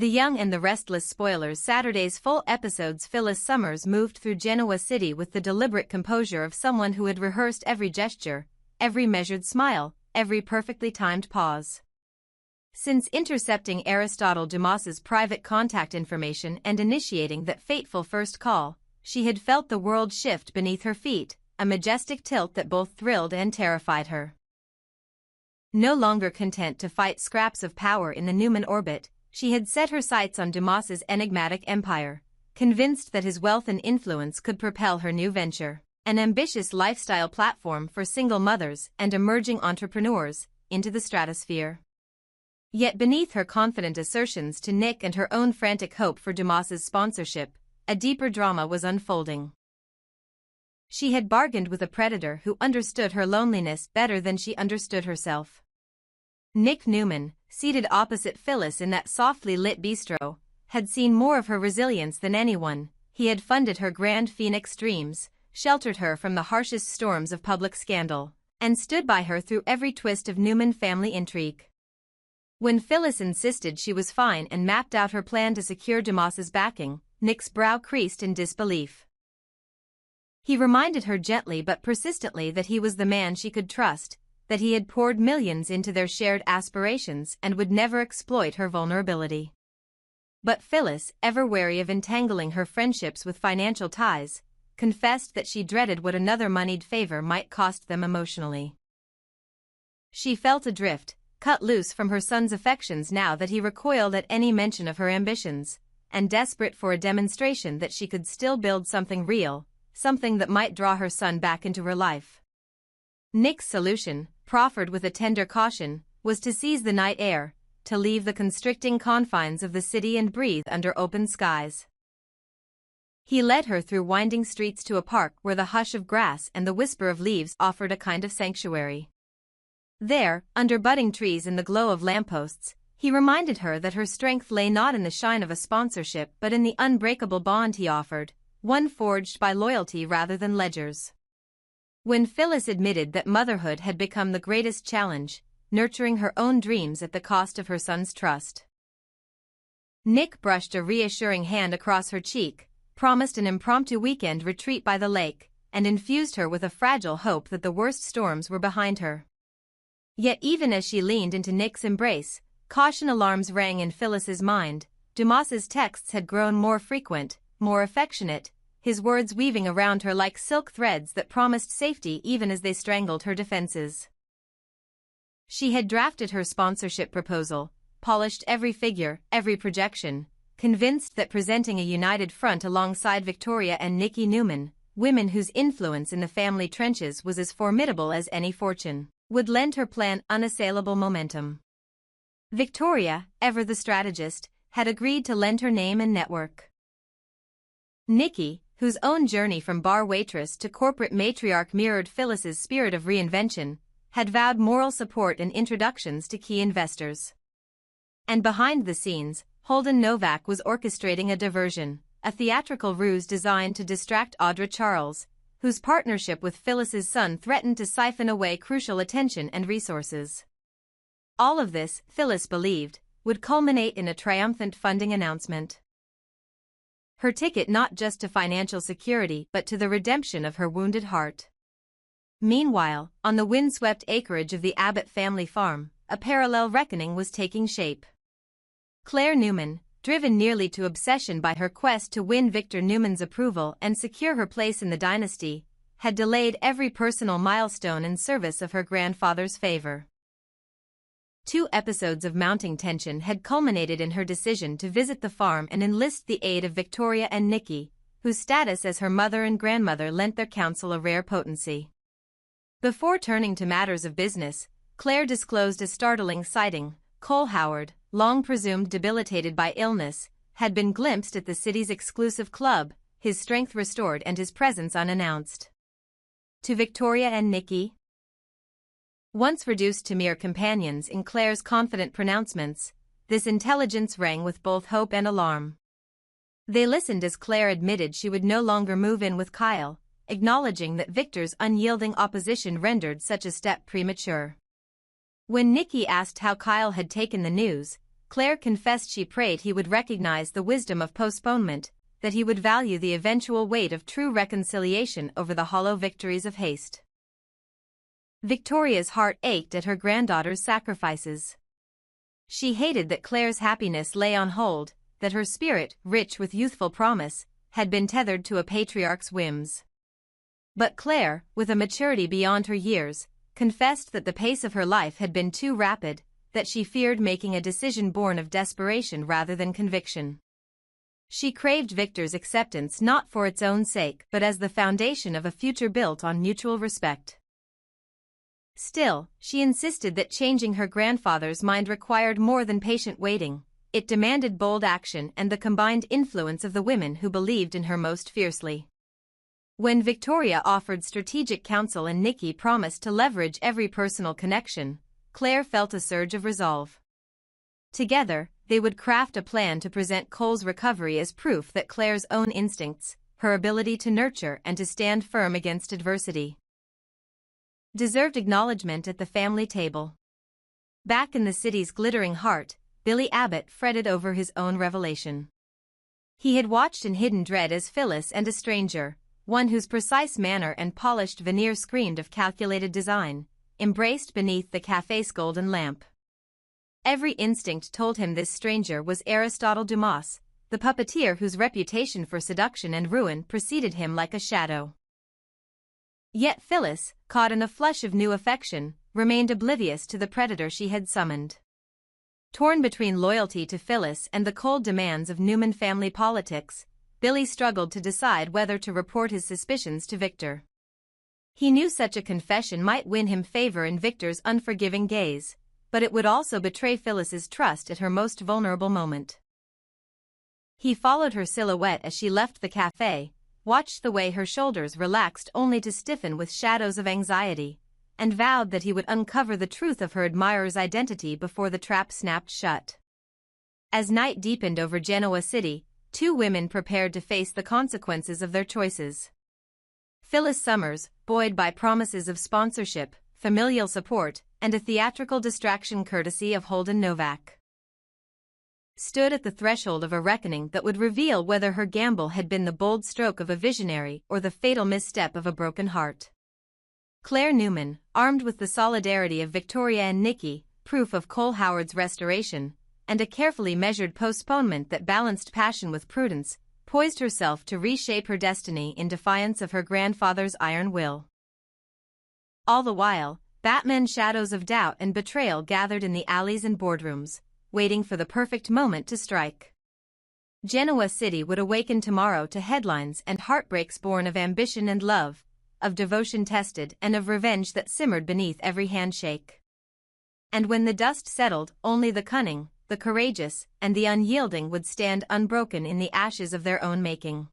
The Young and the Restless spoilers. Saturday's full episodes. Phyllis Summers moved through Genoa City with the deliberate composure of someone who had rehearsed every gesture, every measured smile, every perfectly timed pause. Since intercepting Aristotle Dumas's private contact information and initiating that fateful first call, she had felt the world shift beneath her feet, a majestic tilt that both thrilled and terrified her. No longer content to fight scraps of power in the Newman orbit, she had set her sights on Dumas's enigmatic empire, convinced that his wealth and influence could propel her new venture, an ambitious lifestyle platform for single mothers and emerging entrepreneurs, into the stratosphere. Yet beneath her confident assertions to Nick and her own frantic hope for Dumas's sponsorship, a deeper drama was unfolding. She had bargained with a predator who understood her loneliness better than she understood herself. Nick Newman, seated opposite Phyllis in that softly lit bistro, had seen more of her resilience than anyone. He had funded her grand Phoenix dreams, sheltered her from the harshest storms of public scandal, and stood by her through every twist of Newman family intrigue. When Phyllis insisted she was fine and mapped out her plan to secure Dumas's backing, Nick's brow creased in disbelief. He reminded her gently but persistently that he was the man she could trust, that he had poured millions into their shared aspirations and would never exploit her vulnerability. But Phyllis, ever wary of entangling her friendships with financial ties, confessed that she dreaded what another moneyed favor might cost them emotionally. She felt adrift, cut loose from her son's affections now that he recoiled at any mention of her ambitions, and desperate for a demonstration that she could still build something real, something that might draw her son back into her life. Nick's solution, proffered with a tender caution, was to seize the night air, to leave the constricting confines of the city and breathe under open skies. He led her through winding streets to a park where the hush of grass and the whisper of leaves offered a kind of sanctuary. There, under budding trees and the glow of lampposts, he reminded her that her strength lay not in the shine of a sponsorship but in the unbreakable bond he offered, one forged by loyalty rather than ledgers. When Phyllis admitted that motherhood had become the greatest challenge, nurturing her own dreams at the cost of her son's trust, Nick brushed a reassuring hand across her cheek, promised an impromptu weekend retreat by the lake, and infused her with a fragile hope that the worst storms were behind her. Yet even as she leaned into Nick's embrace, caution alarms rang in Phyllis's mind. Dumas's texts had grown more frequent, more affectionate, his words weaving around her like silk threads that promised safety even as they strangled her defenses. She had drafted her sponsorship proposal, polished every figure, every projection, convinced that presenting a united front alongside Victoria and Nicky Newman, women whose influence in the family trenches was as formidable as any fortune, would lend her plan unassailable momentum. Victoria, ever the strategist, had agreed to lend her name and network. Nicky, whose own journey from bar waitress to corporate matriarch mirrored Phyllis's spirit of reinvention, had vowed moral support and introductions to key investors. And behind the scenes, Holden Novak was orchestrating a diversion, a theatrical ruse designed to distract Audra Charles, whose partnership with Phyllis's son threatened to siphon away crucial attention and resources. All of this, Phyllis believed, would culminate in a triumphant funding announcement. Her ticket not just to financial security but to the redemption of her wounded heart. Meanwhile, on the windswept acreage of the Abbott family farm, a parallel reckoning was taking shape. Claire Newman, driven nearly to obsession by her quest to win Victor Newman's approval and secure her place in the dynasty, had delayed every personal milestone in service of her grandfather's favor. 2 episodes of mounting tension had culminated in her decision to visit the farm and enlist the aid of Victoria and Nicky, whose status as her mother and grandmother lent their counsel a rare potency. Before turning to matters of business, Claire disclosed a startling sighting. Cole Howard, long presumed debilitated by illness, had been glimpsed at the city's exclusive club, his strength restored and his presence unannounced. To Victoria and Nicky, once reduced to mere companions in Claire's confident pronouncements, this intelligence rang with both hope and alarm. They listened as Claire admitted she would no longer move in with Kyle, acknowledging that Victor's unyielding opposition rendered such a step premature. When Nicky asked how Kyle had taken the news, Claire confessed she prayed he would recognize the wisdom of postponement, that he would value the eventual weight of true reconciliation over the hollow victories of haste. Victoria's heart ached at her granddaughter's sacrifices. She hated that Claire's happiness lay on hold, that her spirit, rich with youthful promise, had been tethered to a patriarch's whims. But Claire, with a maturity beyond her years, confessed that the pace of her life had been too rapid, that she feared making a decision born of desperation rather than conviction. She craved Victor's acceptance not for its own sake but as the foundation of a future built on mutual respect. Still, she insisted that changing her grandfather's mind required more than patient waiting. It demanded bold action and the combined influence of the women who believed in her most fiercely. When Victoria offered strategic counsel and Nicky promised to leverage every personal connection, Claire felt a surge of resolve. Together, they would craft a plan to present Cole's recovery as proof that Claire's own instincts, her ability to nurture and to stand firm against adversity, deserved acknowledgement at the family table. Back in the city's glittering heart, Billy Abbott fretted over his own revelation. He had watched in hidden dread as Phyllis and a stranger, one whose precise manner and polished veneer screamed of calculated design, embraced beneath the cafe's golden lamp. Every instinct told him this stranger was Aristotle Dumas, the puppeteer whose reputation for seduction and ruin preceded him like a shadow. Yet Phyllis, caught in a flush of new affection, remained oblivious to the predator she had summoned. Torn between loyalty to Phyllis and the cold demands of Newman family politics, Billy struggled to decide whether to report his suspicions to Victor. He knew such a confession might win him favor in Victor's unforgiving gaze, but it would also betray Phyllis's trust at her most vulnerable moment. He followed her silhouette as she left the cafe, watched the way her shoulders relaxed only to stiffen with shadows of anxiety, and vowed that he would uncover the truth of her admirer's identity before the trap snapped shut. As night deepened over Genoa City, two women prepared to face the consequences of their choices. Phyllis Summers, buoyed by promises of sponsorship, familial support, and a theatrical distraction courtesy of Holden Novak, stood at the threshold of a reckoning that would reveal whether her gamble had been the bold stroke of a visionary or the fatal misstep of a broken heart. Claire Newman, armed with the solidarity of Victoria and Nicky, proof of Cole Howard's restoration, and a carefully measured postponement that balanced passion with prudence, poised herself to reshape her destiny in defiance of her grandfather's iron will. All the while, Batman shadows of doubt and betrayal gathered in the alleys and boardrooms, waiting for the perfect moment to strike. Genoa City would awaken tomorrow to headlines and heartbreaks born of ambition and love, of devotion tested and of revenge that simmered beneath every handshake. And when the dust settled, only the cunning, the courageous, and the unyielding would stand unbroken in the ashes of their own making.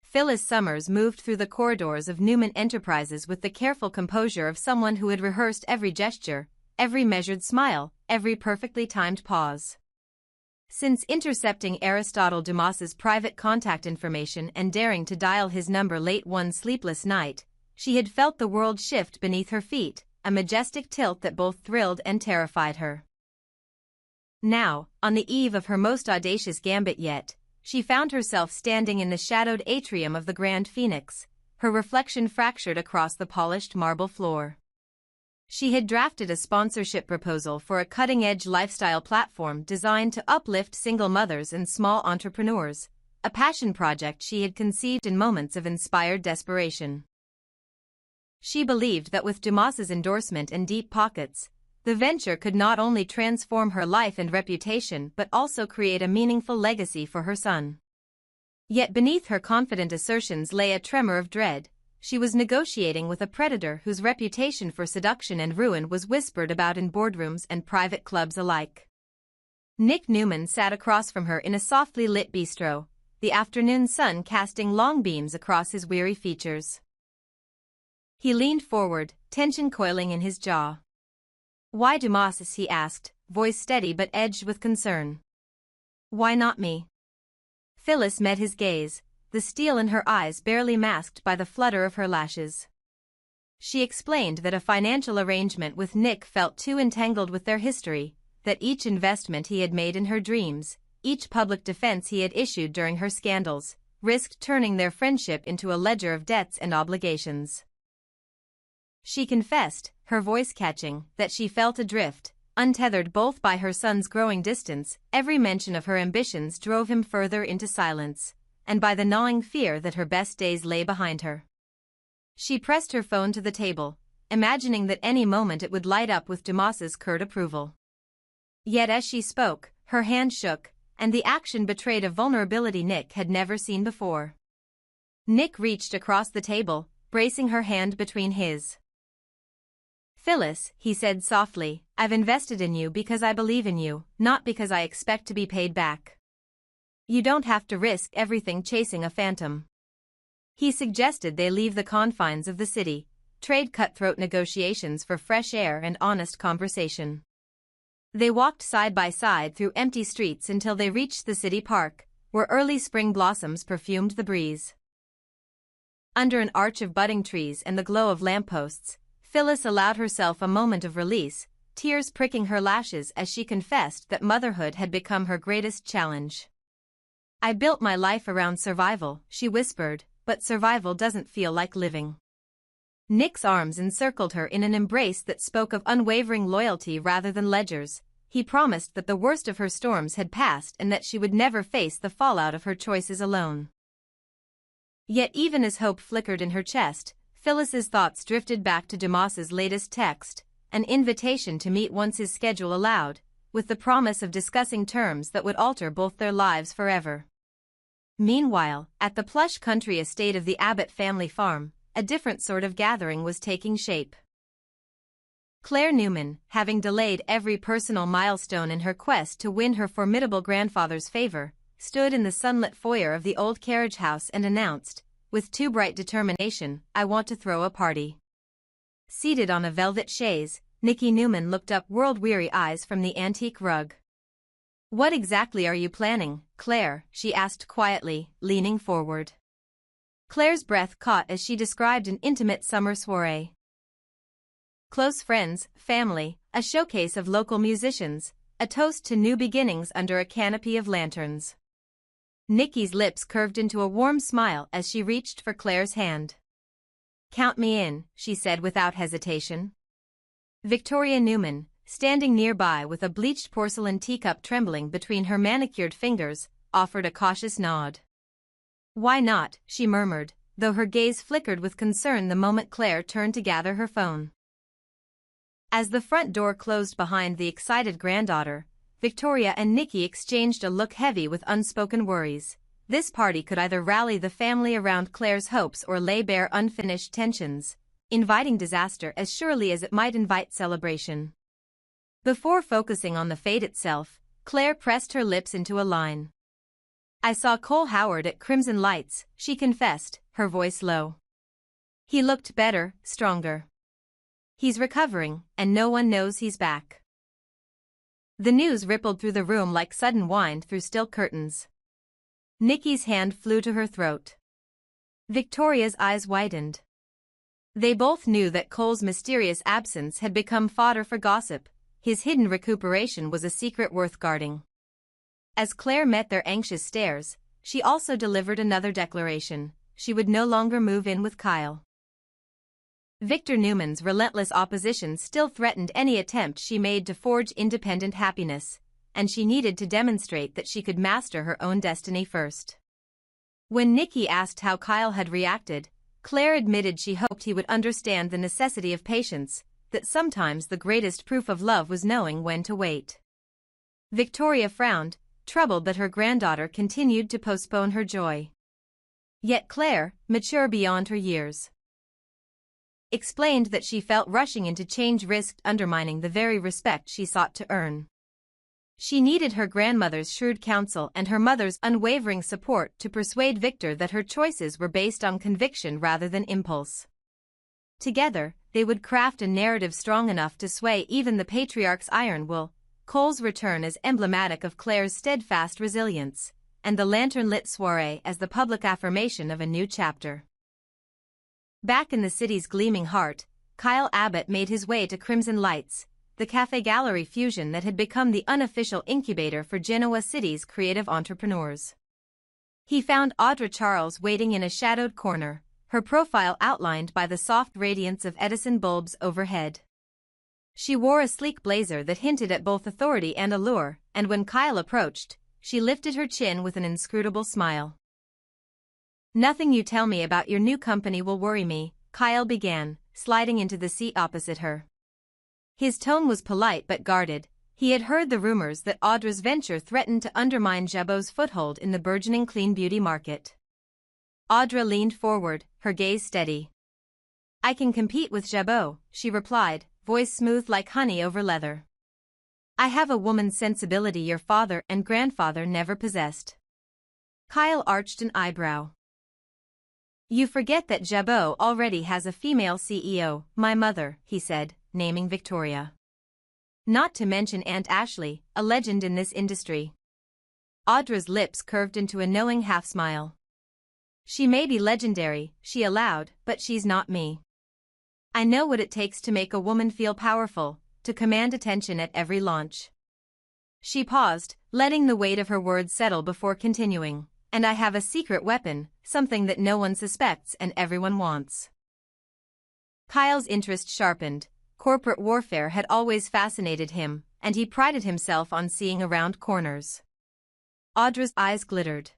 Phyllis Summers moved through the corridors of Newman Enterprises with the careful composure of someone who had rehearsed every gesture, every measured smile, every perfectly timed pause. Since intercepting Aristotle Dumas's private contact information and daring to dial his number late one sleepless night, she had felt the world shift beneath her feet, a majestic tilt that both thrilled and terrified her. Now, on the eve of her most audacious gambit yet, she found herself standing in the shadowed atrium of the Grand Phoenix, her reflection fractured across the polished marble floor. She had drafted a sponsorship proposal for a cutting-edge lifestyle platform designed to uplift single mothers and small entrepreneurs, a passion project she had conceived in moments of inspired desperation. She believed that with Dumas's endorsement and deep pockets, the venture could not only transform her life and reputation but also create a meaningful legacy for her son. Yet beneath her confident assertions lay a tremor of dread. She was negotiating with a predator whose reputation for seduction and ruin was whispered about in boardrooms and private clubs alike. Nick Newman sat across from her in a softly lit bistro, the afternoon sun casting long beams across his weary features. He leaned forward, tension coiling in his jaw. "Why Dumas?" he asked, voice steady but edged with concern. "Why not me?" Phyllis met his gaze, the steel in her eyes barely masked by the flutter of her lashes. She explained that a financial arrangement with Nick felt too entangled with their history, that each investment he had made in her dreams, each public defense he had issued during her scandals, risked turning their friendship into a ledger of debts and obligations. She confessed, her voice catching, that she felt adrift, untethered both by her son's growing distance, every mention of her ambitions drove him further into silence, and by the gnawing fear that her best days lay behind her. She pressed her phone to the table, imagining that any moment it would light up with Dumas's curt approval. Yet as she spoke, her hand shook, and the action betrayed a vulnerability Nick had never seen before. Nick reached across the table, bracing her hand between his. "Phyllis," he said softly, "I've invested in you because I believe in you, not because I expect to be paid back. You don't have to risk everything chasing a phantom." He suggested they leave the confines of the city, trade cutthroat negotiations for fresh air and honest conversation. They walked side by side through empty streets until they reached the city park, where early spring blossoms perfumed the breeze. Under an arch of budding trees and the glow of lampposts, Phyllis allowed herself a moment of release, tears pricking her lashes as she confessed that motherhood had become her greatest challenge. "I built my life around survival," she whispered, "but survival doesn't feel like living." Nick's arms encircled her in an embrace that spoke of unwavering loyalty rather than ledgers. He promised that the worst of her storms had passed and that she would never face the fallout of her choices alone. Yet even as hope flickered in her chest, Phyllis's thoughts drifted back to Dumas's latest text, an invitation to meet once his schedule allowed, with the promise of discussing terms that would alter both their lives forever. Meanwhile, at the plush country estate of the Abbott family farm, a different sort of gathering was taking shape. Claire Newman, having delayed every personal milestone in her quest to win her formidable grandfather's favor, stood in the sunlit foyer of the old carriage house and announced, with too bright determination, "I want to throw a party." Seated on a velvet chaise, Nicky Newman looked up world-weary eyes from the antique rug. "What exactly are you planning, Claire?" she asked quietly, leaning forward. Claire's breath caught as she described an intimate summer soiree. Close friends, family, a showcase of local musicians, a toast to new beginnings under a canopy of lanterns. Nicky's lips curved into a warm smile as she reached for Claire's hand. "Count me in," she said without hesitation. Victoria Newman, standing nearby with a bleached porcelain teacup trembling between her manicured fingers, offered a cautious nod. "Why not?" she murmured, though her gaze flickered with concern the moment Claire turned to gather her phone. As the front door closed behind the excited granddaughter, Victoria and Nicky exchanged a look heavy with unspoken worries. This party could either rally the family around Claire's hopes or lay bare unfinished tensions, inviting disaster as surely as it might invite celebration. Before focusing on the fate itself, Claire pressed her lips into a line. "I saw Cole Howard at Crimson Lights," she confessed, her voice low. "He looked better, stronger. He's recovering, and no one knows he's back." The news rippled through the room like sudden wind through still curtains. Nicky's hand flew to her throat. Victoria's eyes widened. They both knew that Cole's mysterious absence had become fodder for gossip. His hidden recuperation was a secret worth guarding. As Claire met their anxious stares, she also delivered another declaration. She would no longer move in with Kyle. Victor Newman's relentless opposition still threatened any attempt she made to forge independent happiness, and she needed to demonstrate that she could master her own destiny first. When Nicky asked how Kyle had reacted, Claire admitted she hoped he would understand the necessity of patience, that sometimes the greatest proof of love was knowing when to wait. Victoria frowned, troubled that her granddaughter continued to postpone her joy. Yet Claire, mature beyond her years, explained that she felt rushing into change risked undermining the very respect she sought to earn. She needed her grandmother's shrewd counsel and her mother's unwavering support to persuade Victor that her choices were based on conviction rather than impulse. Together, they would craft a narrative strong enough to sway even the patriarch's iron will. Cole's return as emblematic of Claire's steadfast resilience, and the lantern-lit soiree as the public affirmation of a new chapter. Back in the city's gleaming heart, Kyle Abbott made his way to Crimson Lights, the cafe-gallery fusion that had become the unofficial incubator for Genoa City's creative entrepreneurs. He found Audra Charles waiting in a shadowed corner, her profile outlined by the soft radiance of Edison bulbs overhead. She wore a sleek blazer that hinted at both authority and allure, and when Kyle approached, she lifted her chin with an inscrutable smile. "Nothing you tell me about your new company will worry me," Kyle began, sliding into the seat opposite her. His tone was polite but guarded. He had heard the rumors that Audra's venture threatened to undermine Jabot's foothold in the burgeoning clean beauty market. Audra leaned forward, her gaze steady. "I can compete with Jabot," she replied, voice smooth like honey over leather. "I have a woman's sensibility your father and grandfather never possessed." Kyle arched an eyebrow. "You forget that Jabot already has a female CEO, my mother," he said, naming Victoria. "Not to mention Aunt Ashley, a legend in this industry." Audra's lips curved into a knowing half-smile. "She may be legendary," she allowed, "but she's not me. I know what it takes to make a woman feel powerful, to command attention at every launch." She paused, letting the weight of her words settle before continuing. "And I have a secret weapon, something that no one suspects and everyone wants." Kyle's interest sharpened. Corporate warfare had always fascinated him, and he prided himself on seeing around corners. Audra's eyes glittered.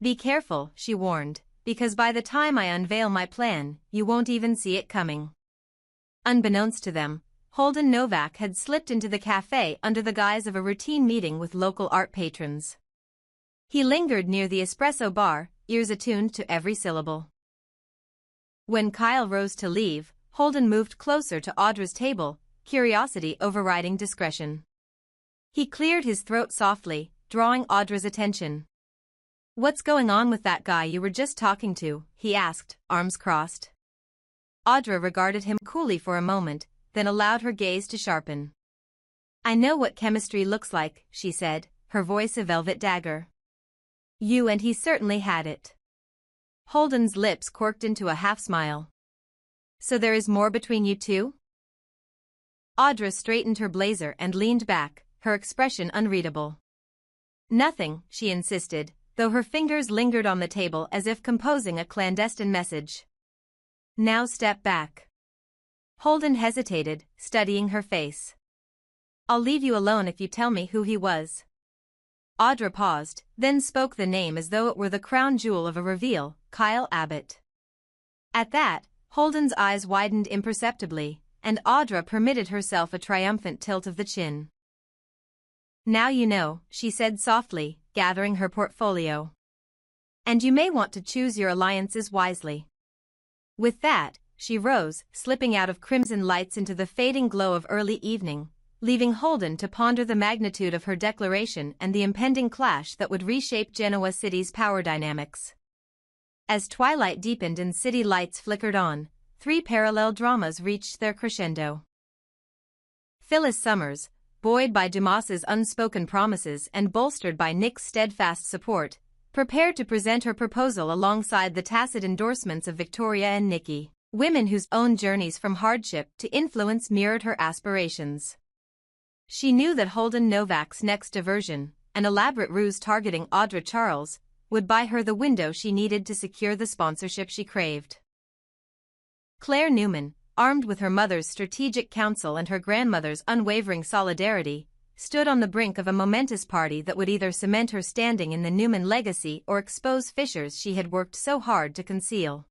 "Be careful," she warned, "because by the time I unveil my plan, you won't even see it coming." Unbeknownst to them, Holden Novak had slipped into the cafe under the guise of a routine meeting with local art patrons. He lingered near the espresso bar, ears attuned to every syllable. When Kyle rose to leave, Holden moved closer to Audra's table, curiosity overriding discretion. He cleared his throat softly, drawing Audra's attention. "What's going on with that guy you were just talking to?" he asked, arms crossed. Audra regarded him coolly for a moment, then allowed her gaze to sharpen. "I know what chemistry looks like," she said, her voice a velvet dagger. "You and he certainly had it." Holden's lips quirked into a half-smile. "So there is more between you two?" Audra straightened her blazer and leaned back, her expression unreadable. "Nothing," she insisted, though her fingers lingered on the table as if composing a clandestine message. "Now step back." Holden hesitated, studying her face. "I'll leave you alone if you tell me who he was." Audra paused, then spoke the name as though it were the crown jewel of a reveal, Kyle Abbott. At that, Holden's eyes widened imperceptibly, and Audra permitted herself a triumphant tilt of the chin. "Now you know," she said softly, gathering her portfolio. "And you may want to choose your alliances wisely." With that, she rose, slipping out of crimson lights into the fading glow of early evening, leaving Holden to ponder the magnitude of her declaration and the impending clash that would reshape Genoa City's power dynamics. As twilight deepened and city lights flickered on, three parallel dramas reached their crescendo. Phyllis Summers, buoyed by Dumas's unspoken promises and bolstered by Nick's steadfast support, prepared to present her proposal alongside the tacit endorsements of Victoria and Nikki, women whose own journeys from hardship to influence mirrored her aspirations. She knew that Holden Novak's next diversion, an elaborate ruse targeting Audra Charles, would buy her the window she needed to secure the sponsorship she craved. Claire Newman, armed with her mother's strategic counsel and her grandmother's unwavering solidarity, stood on the brink of a momentous party that would either cement her standing in the Newman legacy or expose fissures she had worked so hard to conceal.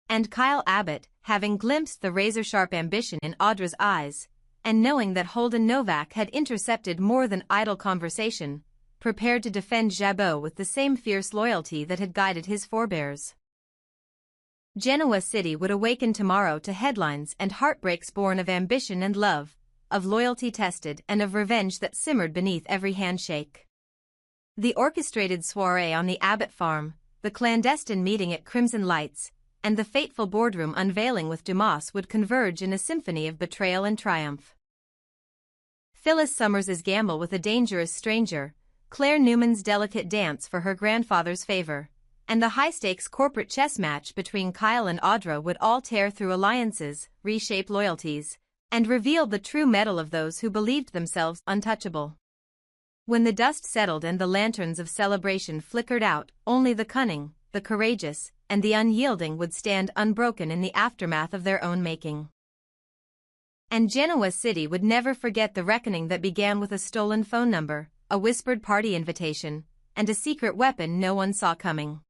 And Kyle Abbott, having glimpsed the razor-sharp ambition in Audra's eyes, and knowing that Holden Novak had intercepted more than idle conversation, prepared to defend Jabot with the same fierce loyalty that had guided his forebears. Genoa City would awaken tomorrow to headlines and heartbreaks born of ambition and love, of loyalty tested and of revenge that simmered beneath every handshake. The orchestrated soiree on the Abbott farm, the clandestine meeting at Crimson Lights, and the fateful boardroom unveiling with Dumas would converge in a symphony of betrayal and triumph. Phyllis Summers's gamble with a dangerous stranger, Claire Newman's delicate dance for her grandfather's favor, and the high-stakes corporate chess match between Kyle and Audra would all tear through alliances, reshape loyalties, and revealed the true mettle of those who believed themselves untouchable. When the dust settled and the lanterns of celebration flickered out, only the cunning, the courageous, and the unyielding would stand unbroken in the aftermath of their own making. And Genoa City would never forget the reckoning that began with a stolen phone number, a whispered party invitation, and a secret weapon no one saw coming.